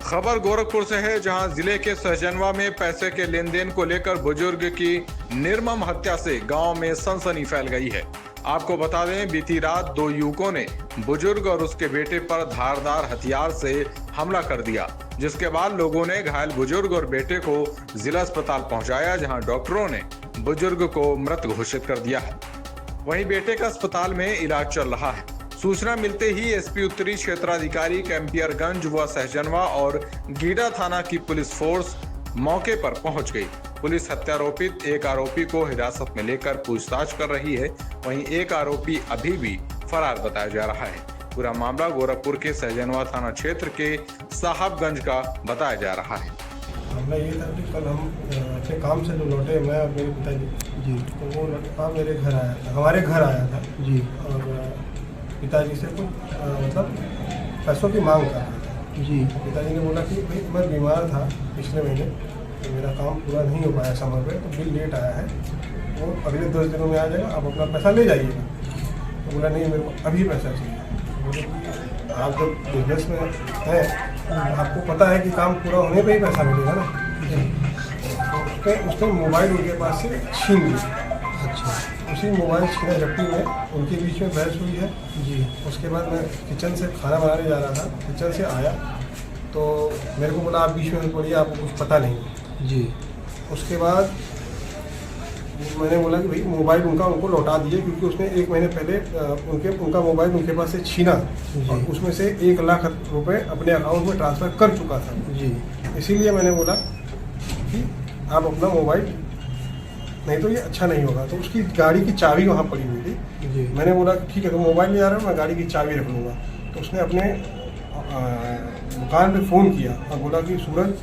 खबर गोरखपुर से है, जहां जिले के सहजनवा में पैसे के लेन देन को लेकर बुजुर्ग की निर्मम हत्या से गांव में सनसनी फैल गई है। आपको बता दें, बीती रात दो युवकों ने बुजुर्ग और उसके बेटे पर धारदार हथियार से हमला कर दिया, जिसके बाद लोगों ने घायल बुजुर्ग और बेटे को जिला अस्पताल पहुंचाया, जहां डॉक्टरों ने बुजुर्ग को मृत घोषित कर दिया है। वहीं बेटे का अस्पताल में इलाज चल रहा है। सूचना मिलते ही एसपी उत्तरी क्षेत्राधिकारी कैंपियरगंज व सहजनवा और गीडा थाना की पुलिस फोर्स मौके पर पहुंच गई। पुलिस हत्यारोपित एक आरोपी को हिरासत में लेकर पूछताछ कर रही है। वहीं एक आरोपी अभी भी फरार बताया जा रहा है। पूरा मामला गोरखपुर के सहजनवा थाना क्षेत्र के साहबगंज का बताया जा रहा है। मामला ये था कि कल हम अपने काम से जो लौटे, मैं और मेरे पिताजी जी, तो वो लड़का मेरे घर आया था, हमारे घर आया था जी, और पिताजी से कुछ मतलब पैसों की मांग कर रहा था जी। पिताजी ने बोला कि भाई मैं बीमार था पिछले महीने, तो मेरा काम पूरा नहीं हो पाया समय पे, तो बिल लेट आया है, वो अगले 10 दिनों में आ जाएगा, आप अपना पैसा ले जाइएगा। तो बोला नहीं, मेरे को अभी पैसा चाहिए। बोले कि आप जब बिजनेस में हैं, आपको पता है कि काम पूरा होने पर ही पैसा मिलेगा ना। तो उसने मोबाइल उनके पास से छीन लिया। अच्छा, उसी मोबाइल छीना झपटी में उनके बीच में बहस हुई है जी। उसके बाद मैं किचन से खाना बनाने जा रहा था, किचन से आया तो मेरे को बोला आप बीच में पड़िए, आपको कुछ पता नहीं जी। उसके बाद मैंने बोला कि भाई मोबाइल उनको लौटा दिए, क्योंकि उसने 1 महीने पहले उनका मोबाइल उनके पास से छीना और उसमें से 1 लाख रुपए अपने अकाउंट में ट्रांसफ़र कर चुका था जी। इसीलिए मैंने बोला कि आप अपना मोबाइल, नहीं तो ये अच्छा नहीं होगा। तो उसकी गाड़ी की चाबी वहाँ पड़ी हुई थी जी। मैंने बोला ठीक है, तो मोबाइल ले जा रहा हूँ, मैं गाड़ी की चाबी रख लूँगा। तो उसने अपने दुकान पे फ़ोन किया और बोला कि सूरज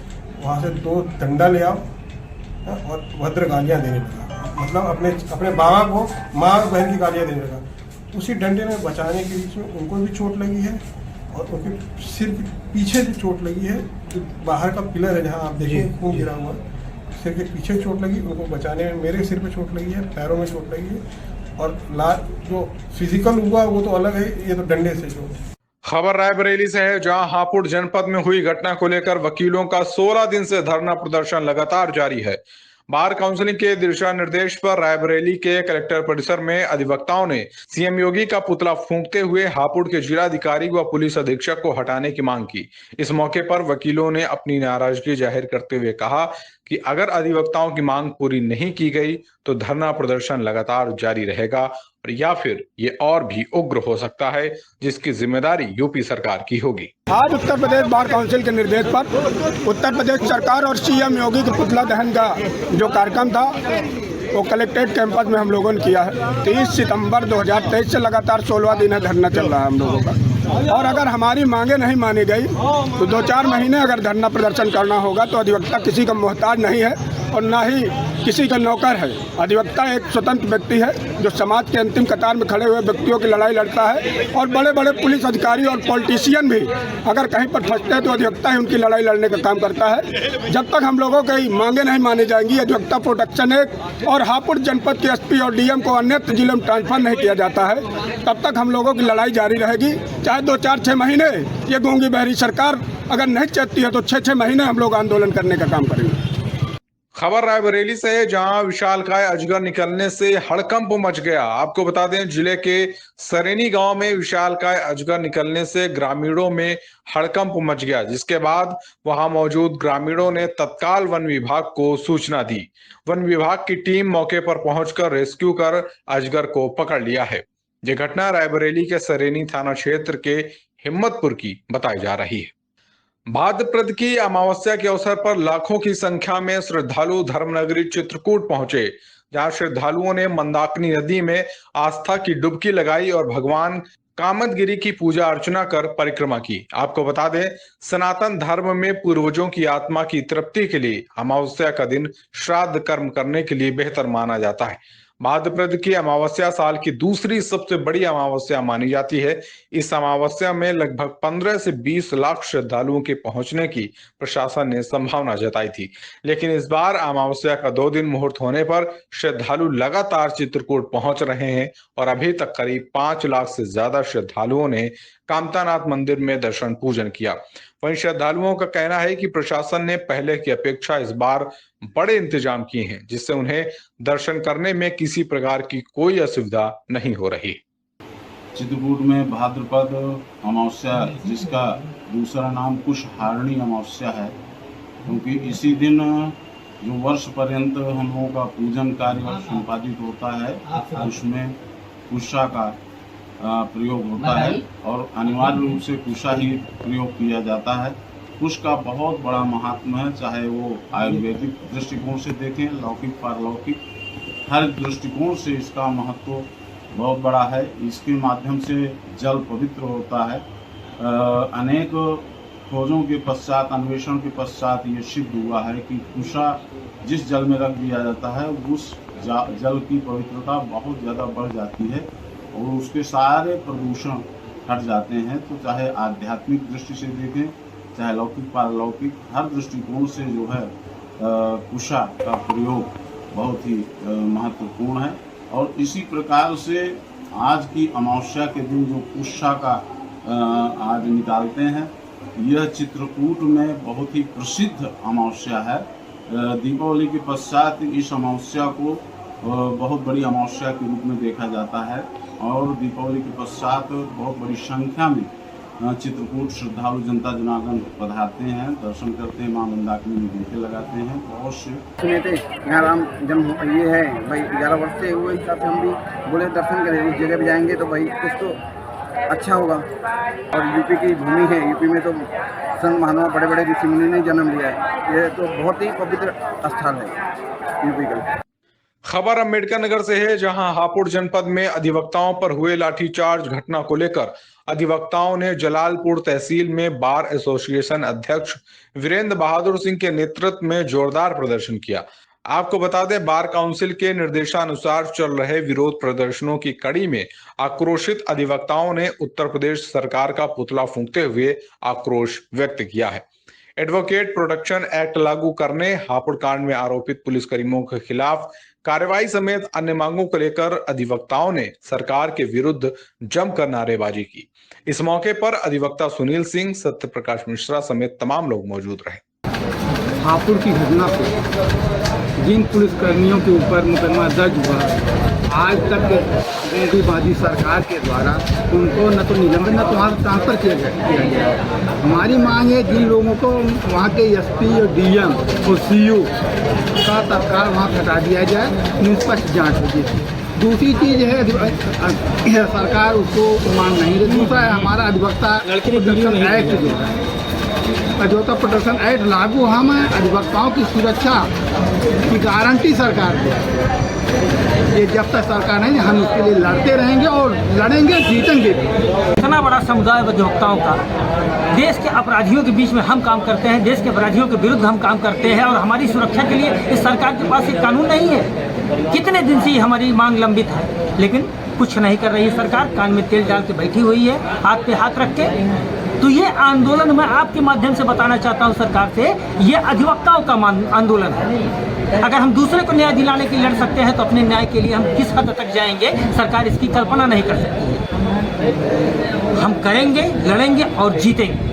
वहाँ से 2 डंडा ले आओ और भद्र गालियाँ देने लगा, मतलब अपने बाबा को माँ बहन की गालियाँ देने लगा। उसी डंडे में बचाने के बीच में उनको भी चोट लगी है और उनके सिर के पीछे भी चोट लगी है, जो बाहर का पिलर है जहाँ आप देखिए खून गिरा हुआ, सिर के पीछे चोट लगी। उनको बचाने में मेरे सिर पे चोट लगी है, पैरों में चोट लगी है, और जो फिजिकल हुआ वो तो अलग है, ये तो डंडे से जो। खबर रायबरेली से है, जहां हापुड़ जनपद में हुई घटना को लेकर वकीलों का 16 दिन से धरना प्रदर्शन लगातार जारी है। बार काउंसिल के दिशा निर्देश पर रायबरेली के कलेक्टर परिसर में अधिवक्ताओं ने सीएम योगी का पुतला फूंकते हुए हापुड़ के जिलाधिकारी व पुलिस अधीक्षक को हटाने की मांग की। इस मौके पर वकीलों ने अपनी नाराजगी जाहिर करते हुए कहा कि अगर अधिवक्ताओं की मांग पूरी नहीं की गई तो धरना प्रदर्शन लगातार जारी रहेगा, और या फिर ये और भी उग्र हो सकता है, जिसकी जिम्मेदारी यूपी सरकार की होगी। आज उत्तर प्रदेश बार काउंसिल के निर्देश पर उत्तर प्रदेश सरकार और सीएम योगी के पुतला दहन का जो कार्यक्रम था वो कलेक्ट्रेट कैंपस में हम लोगों ने किया है। 30 सितंबर 2023 से लगातार 16वां दिन है धरना चल रहा है हम लोगों का। और अगर हमारी मांगे नहीं मानी गई तो 2-4 महीने अगर धरना प्रदर्शन करना होगा। तो अधिवक्ता किसी का मोहताज नहीं है और ना ही किसी का नौकर है। अधिवक्ता एक स्वतंत्र व्यक्ति है जो समाज के अंतिम कतार में खड़े हुए व्यक्तियों की लड़ाई लड़ता है, और बड़े बड़े पुलिस अधिकारी और पॉलिटिशियन भी अगर कहीं पर फंसते हैं तो अधिवक्ता ही उनकी लड़ाई लड़ने का काम करता है। जब तक हम लोगों की मांगे नहीं मानी जाएंगी, अधिवक्ता प्रोटेक्शन एक्ट और हापुड़ जनपद के एसपी और डीएम को अन्यत्र जिले में ट्रांसफर नहीं किया जाता है, तब तक हम लोगों की लड़ाई जारी रहेगी। चाहे 2-4-6 महीने ये गूंगी बहरी सरकार अगर नहीं चाहती है तो 6-6 महीने हम लोग आंदोलन करने का काम करेंगे। खबर रायबरेली से है, जहां विशालकाय अजगर निकलने से हड़कंप मच गया। आपको बता दें, जिले के सरेनी गांव में विशालकाय अजगर निकलने से ग्रामीणों में हड़कंप मच गया, जिसके बाद वहां मौजूद ग्रामीणों ने तत्काल वन विभाग को सूचना दी। वन विभाग की टीम मौके पर पहुंचकर रेस्क्यू कर अजगर को पकड़ लिया है। यह घटना रायबरेली के सरेनी थाना क्षेत्र के हिम्मतपुर की बताई जा रही है। भाद्रपद की अमावस्या के अवसर पर लाखों की संख्या में श्रद्धालु धर्मनगरी चित्रकूट पहुंचे, जहां श्रद्धालुओं ने मंदाकिनी नदी में आस्था की डुबकी लगाई और भगवान कामदगिरि की पूजा अर्चना कर परिक्रमा की। आपको बता दें, सनातन धर्म में पूर्वजों की आत्मा की तृप्ति के लिए अमावस्या का दिन श्राद्ध कर्म करने के लिए बेहतर माना जाता है। भाद्रपद की अमावस्या साल की दूसरी सबसे बड़ी अमावस्या मानी जाती है। इस अमावस्या में लगभग 15 से 20 लाख श्रद्धालुओं के पहुंचने की प्रशासन ने संभावना जताई थी, लेकिन इस बार अमावस्या का 2 दिन मुहूर्त होने पर श्रद्धालु लगातार चित्रकूट पहुंच रहे हैं और अभी तक करीब 5 लाख से ज्यादा श्रद्धालुओं ने कामतानाथ मंदिर में दर्शन पूजन किया। वहीं श्रद्धालुओं का कहना है कि प्रशासन ने पहले की अपेक्षा इस बार बड़े इंतजाम किए हैं, जिससे उन्हें दर्शन करने में किसी प्रकार की कोई असुविधा नहीं हो रही। चित्रकूट में भाद्रपद अमावस्या, जिसका दूसरा नाम कुशहारणी अमावस्या है, क्योंकि इसी दिन जो वर्ष पर्यंत हम लोगों का पूजन कार्य संपादित होता है उसमें कुशा का प्रयोग होता है और अनिवार्य रूप से कुशा ही प्रयोग किया जाता है। कुश का बहुत बड़ा महात्मा है, चाहे वो आयुर्वेदिक दृष्टिकोण से देखें, लौकिक पारलौकिक, हर दृष्टिकोण से इसका महत्व बहुत बड़ा है। इसके माध्यम से जल पवित्र होता है। अनेक खोजों के पश्चात, अन्वेषण के पश्चात ये सिद्ध हुआ है कि कुशा जिस जल में रख दिया जाता है उस जल की पवित्रता बहुत ज़्यादा बढ़ जाती है और उसके सारे प्रदूषण हट जाते हैं। तो चाहे आध्यात्मिक दृष्टि से देखें, चाहे लौकिक पारलौकिक, हर दृष्टिकोण से जो है कुशा का प्रयोग बहुत ही महत्वपूर्ण है। और इसी प्रकार से आज की अमावस्या के दिन जो कुशा का आज निकालते हैं, यह चित्रकूट में बहुत ही प्रसिद्ध अमावस्या है। दीपावली के पश्चात इस अमावस्या को बहुत बड़ी अमावस्या के रूप में देखा जाता है और दीपावली के पश्चात बहुत बड़ी संख्या में चित्रकूट श्रद्धालु जनता जनार्दन पधारते हैं, दर्शन करते हैं, मां मंदाकिनी में डुबकी लगाते हैं। बहुत से सुने थे यहाँ राम जन्म ये है भाई 11 वर्ष से हुए हिसाब से हम भी बोले दर्शन करें, उस जगह भी जाएंगे तो भाई कुछ तो अच्छा होगा। और यूपी की भूमि है, यूपी में तो संत महात्मा बड़े बड़े ऋषि मुनि ने जन्म लिया है, ये तो बहुत ही पवित्र स्थल है यूपी का। खबर अम्बेडकर नगर से है, जहां हापुड़ जनपद में अधिवक्ताओं पर हुए लाठीचार्ज घटना को लेकर अधिवक्ताओं ने जलालपुर तहसील में बार एसोसिएशन अध्यक्ष वीरेंद्र बहादुर सिंह के नेतृत्व में जोरदार प्रदर्शन किया। आपको बता दें, बार काउंसिल के निर्देशानुसार चल रहे विरोध प्रदर्शनों की कड़ी में आक्रोशित अधिवक्ताओं ने उत्तर प्रदेश सरकार का पुतला फूंकते हुए आक्रोश व्यक्त किया है। एडवोकेट प्रोटेक्शन एक्ट लागू करने, हापुड़ कांड में आरोपित पुलिसकर्मियों के खिलाफ कार्रवाई समेत अन्य मांगों को लेकर अधिवक्ताओं ने सरकार के विरुद्ध जमकर नारेबाजी की। इस मौके पर अधिवक्ता सुनील सिंह, सत्य प्रकाश मिश्रा समेत तमाम लोग मौजूद रहे। हापुड़ की घटना से जिन पुलिसकर्मियों के ऊपर मुकदमा दर्ज हुआ, आज तक बूंदीबाजी सरकार के द्वारा उनको न तो निलंबन न तो वहाँ ट्रांसफर किया गया। हमारी मांग है जिन लोगों को वहाँ के एसपी और डीएम और सीयू का तत्काल वहाँ हटा दिया जाए, निष्पक्ष जाँच होगी। दूसरी चीज़ है सरकार उसको मांग नहीं रही। दूसरा है हमारा अधिवक्ता प्रोटेक्शन एक्ट जो है, अधिवक्ता प्रोटेक्शन एक्ट लागू हम अधिवक्ताओं की सुरक्षा की गारंटी सरकार को, ये जब तक सरकार नहीं, हम उसके लिए लड़ते रहेंगे और लड़ेंगे, जीतेंगे। इतना बड़ा समुदाय अधिवक्ताओं का, देश के अपराधियों के बीच में हम काम करते हैं, देश के अपराधियों के विरुद्ध हम काम करते हैं और हमारी सुरक्षा के लिए इस सरकार के पास एक कानून नहीं है। कितने दिन से हमारी मांग लंबित है, लेकिन कुछ नहीं कर रही है सरकार, कान में तेल डाल के बैठी हुई है, हाथ पे हाथ रख के। तो ये आंदोलन मैं आपके माध्यम से बताना चाहता हूँ सरकार से, ये अधिवक्ताओं का आंदोलन है। अगर हम दूसरे को न्याय दिलाने के लिए लड़ सकते हैं तो अपने न्याय के लिए हम किस हद तक जाएंगे, सरकार इसकी कल्पना नहीं कर सकती है। हम करेंगे, लड़ेंगे और जीतेंगे।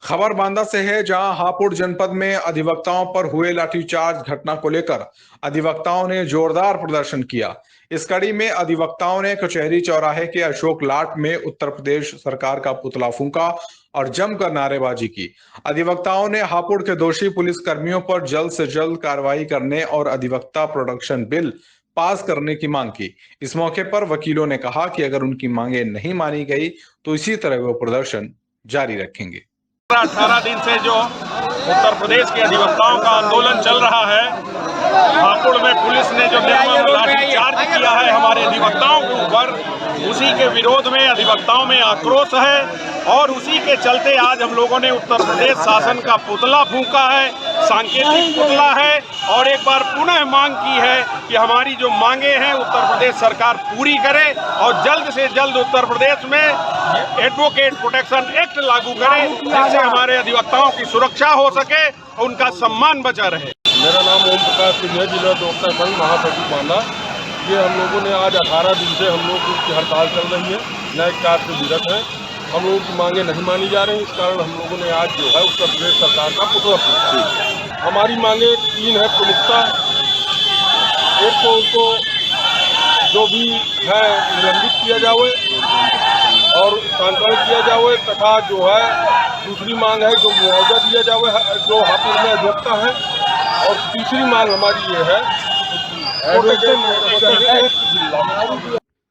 खबर बांदा से है, जहां हापुड़ जनपद में अधिवक्ताओं पर हुए लाठीचार्ज घटना को लेकर अधिवक्ताओं ने जोरदार प्रदर्शन किया। इस कड़ी में अधिवक्ताओं ने कचहरी चौराहे के अशोक लाट में उत्तर प्रदेश सरकार का पुतला फूंका और जमकर नारेबाजी की। अधिवक्ताओं ने हापुड़ के दोषी पुलिस कर्मियों पर जल्द से जल्द कार्रवाई करने और अधिवक्ता प्रोटेक्शन बिल पास करने की मांग की। इस मौके पर वकीलों ने कहा कि अगर उनकी मांगे नहीं मानी गई तो इसी तरह वो प्रदर्शन जारी रखेंगे। 18 दिन से जो उत्तर प्रदेश के अधिवक्ताओं का आंदोलन चल रहा है, हापुड़ में पुलिस ने जो निर्मम लाठीचार्ज किया है हमारे अधिवक्ताओं के ऊपर, उसी के विरोध में अधिवक्ताओं में आक्रोश है और उसी के चलते आज हम लोगों ने उत्तर प्रदेश शासन का पुतला फूंका है, सांकेतिक पुतला है और एक बार पुनः मांग की है कि हमारी जो मांगे हैं उत्तर प्रदेश सरकार पूरी करे और जल्द से जल्द उत्तर प्रदेश में एडवोकेट प्रोटेक्शन एक्ट लागू करे, जिससे हमारे अधिवक्ताओं की सुरक्षा हो सके और उनका सम्मान बचा रहे। मेरा नाम ओम प्रकाश सिंह है, जिला अधिवक्ता संघ महासचिव बांदा। ये हम लोगों ने आज 18 दिन से हम लोग की हड़ताल चल रही है, न्यायिक कार्य से विरत है हम लोगों की मांगे नहीं मानी जा रही। इस कारण हम लोगों ने आज जो है उत्तर प्रदेश सरकार का पुतला फूंका। हमारी मांगे 3 है प्रमुखता। एक तो उनको जो भी है निलंबित किया जाए और स्थानांतरित किया जाए, तथा जो है दूसरी मांग है जो मुआवजा दिया जाए जो हापुड़ में अधिवक्ता है, और तीसरी मांग हमारी ये है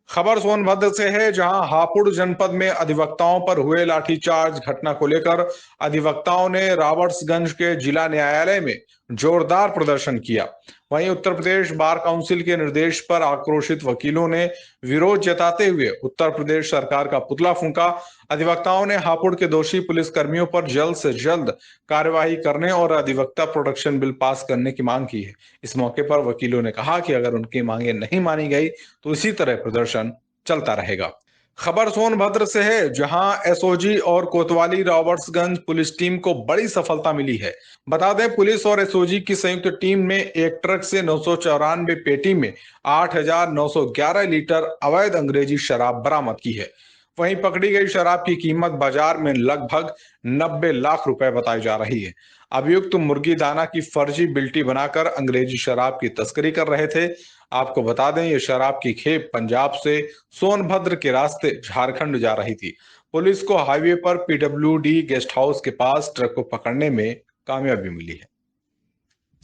खबर सोनभद्र से है, जहां हापुड़ जनपद में अधिवक्ताओं पर हुए लाठीचार्ज घटना को लेकर अधिवक्ताओं ने राबर्ट्सगंज के जिला न्यायालय में जोरदार प्रदर्शन किया। वहीं उत्तर प्रदेश बार काउंसिल के निर्देश पर आक्रोशित वकीलों ने विरोध जताते हुए उत्तर प्रदेश सरकार का पुतला फूंका। अधिवक्ताओं ने हापुड़ के दोषी पुलिस कर्मियों पर जल्द से जल्द कार्यवाही करने और अधिवक्ता प्रोटेक्शन बिल पास करने की मांग की है। इस मौके पर वकीलों ने कहा कि अगर उनकी मांगे नहीं मानी गई तो इसी तरह प्रदर्शन चलता रहेगा। खबर सोनभद्र से है, जहां एसओजी और कोतवाली राबर्ट्सगंज पुलिस टीम को बड़ी सफलता मिली है। बता दें, पुलिस और एसओजी की संयुक्त टीम ने एक ट्रक से 994 पेटी में 8,911 लीटर अवैध अंग्रेजी शराब बरामद की है। वहीं पकड़ी गई शराब की कीमत बाजार में लगभग 90 लाख रुपए बताई जा रही है। अभियुक्त मुर्गी दाना की फर्जी बिल्टी बनाकर अंग्रेजी शराब की तस्करी कर रहे थे। आपको बता दें, ये शराब की खेप पंजाब से सोनभद्र के रास्ते झारखंड जा रही थी। पुलिस को हाईवे पर पीडब्ल्यूडी गेस्ट हाउस के पास ट्रक को पकड़ने में कामयाबी मिली है।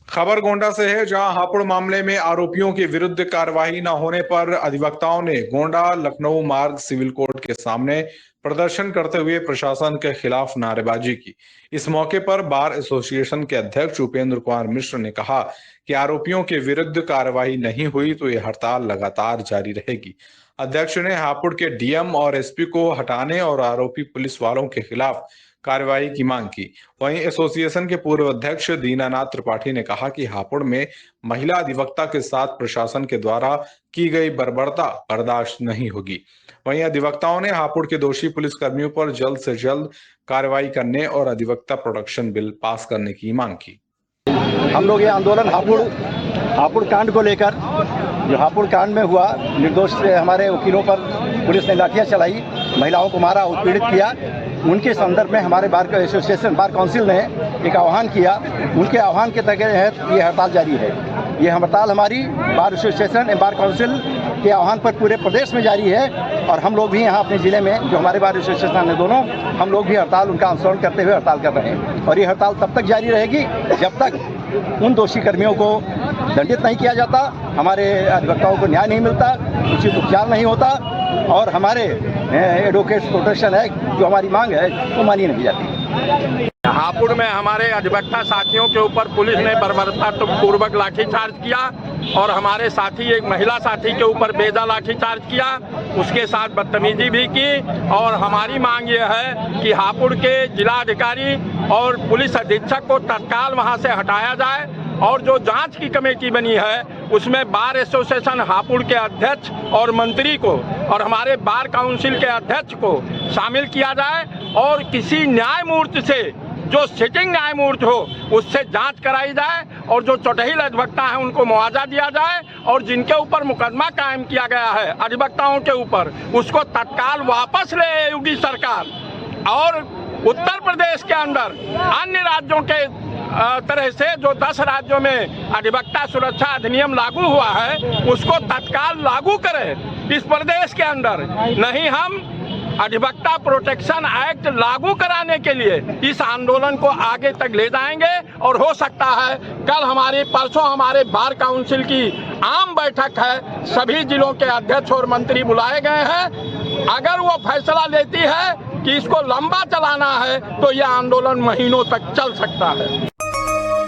खबर गोंडा से है, जहां हापुड़ मामले में आरोपियों के विरुद्ध कार्रवाई न होने पर अधिवक्ताओं ने गोंडा लखनऊ मार्ग सिविल कोर्ट के सामने प्रदर्शन करते हुए प्रशासन के खिलाफ नारेबाजी की। इस मौके पर बार एसोसिएशन के अध्यक्ष उपेंद्र कुमार मिश्र ने कहा कि आरोपियों के विरुद्ध कार्रवाई नहीं हुई तो ये हड़ताल लगातार जारी रहेगी। अध्यक्ष ने हापुड़ के डीएम और एसपी को हटाने और आरोपी पुलिस वालों के खिलाफ कार्रवाई की मांग की। वहीं एसोसिएशन के पूर्व अध्यक्ष दीनानाथ त्रिपाठी ने कहा कि हापुड़ में महिला अधिवक्ता के साथ प्रशासन के द्वारा की गई बर्बरता बर्दाश्त नहीं होगी। वहीं अधिवक्ताओं ने हापुड़ के दोषी पुलिस कर्मियों पर जल्द से जल्द कार्रवाई करने और अधिवक्ता प्रोटेक्शन बिल पास करने की मांग की। हम लोग ये आंदोलन हापुड़ कांड को लेकर, जो हापुड़ कांड में हुआ, निर्दोष से हमारे वकीलों पर पुलिस ने लाठियां चलाई, महिलाओं को मारा, उत्पीड़ित किया, उनके संदर्भ में हमारे बार एसोसिएशन बार काउंसिल ने एक आह्वान किया। उनके आह्वान के तहत ये हड़ताल जारी है। ये हड़ताल हमारी बार एसोसिएशन बार काउंसिल के आह्वान पर पूरे प्रदेश में जारी है, और हम लोग भी यहाँ अपने ज़िले में जो हमारे बार एसोसिएशन है दोनों, हम लोग भी हड़ताल उनका अनुसरण करते हुए हड़ताल कर रहे हैं। और ये हड़ताल तब तक जारी रहेगी जब तक उन दोषी कर्मियों को दंडित नहीं किया जाता, हमारे अधिवक्ताओं को न्याय नहीं मिलता, उचित उपचार नहीं होता, और हमारे एडवोकेट्स प्रोटेक्शन एक्ट जो हमारी मांग है वो मानी नहीं जाती। हापुड़ में हमारे अधिवक्ता साथियों के ऊपर पुलिस ने बर्बरता पूर्वक लाठीचार्ज किया और हमारे साथी एक महिला साथी के ऊपर बेजा लाठीचार्ज किया, उसके साथ बदतमीजी भी की। और हमारी मांग ये है कि हापुड़ के जिलाधिकारी और पुलिस अधीक्षक को तत्काल वहां से हटाया जाए, और जो जांच की कमेटी बनी है उसमें बार एसोसिएशन हापुड़ के अध्यक्ष और मंत्री को और हमारे बार काउंसिल के अध्यक्ष को शामिल किया जाए, और किसी न्यायमूर्ति से जो सिटिंग न्यायमूर्ति हो उससे जांच कराई जाए, और जो चौटहील अधिवक्ता हैं उनको मुआवजा दिया जाए, और जिनके ऊपर मुकदमा कायम किया गया है अधिवक्ताओं के ऊपर उसको तत्काल वापस ले योगी सरकार। और उत्तर प्रदेश के अंदर अन्य राज्यों के तरह से जो 10 राज्यों में अधिवक्ता सुरक्षा अधिनियम लागू हुआ है उसको तत्काल लागू करें इस प्रदेश के अंदर। नहीं, हम अधिवक्ता प्रोटेक्शन एक्ट लागू कराने के लिए इस आंदोलन को आगे तक ले जाएंगे, और हो सकता है परसों हमारे बार काउंसिल की आम बैठक है, सभी जिलों के अध्यक्ष और मंत्री बुलाए गए हैं। अगर वो फैसला लेती है कि इसको लंबा चलाना है तो यह आंदोलन महीनों तक चल सकता है।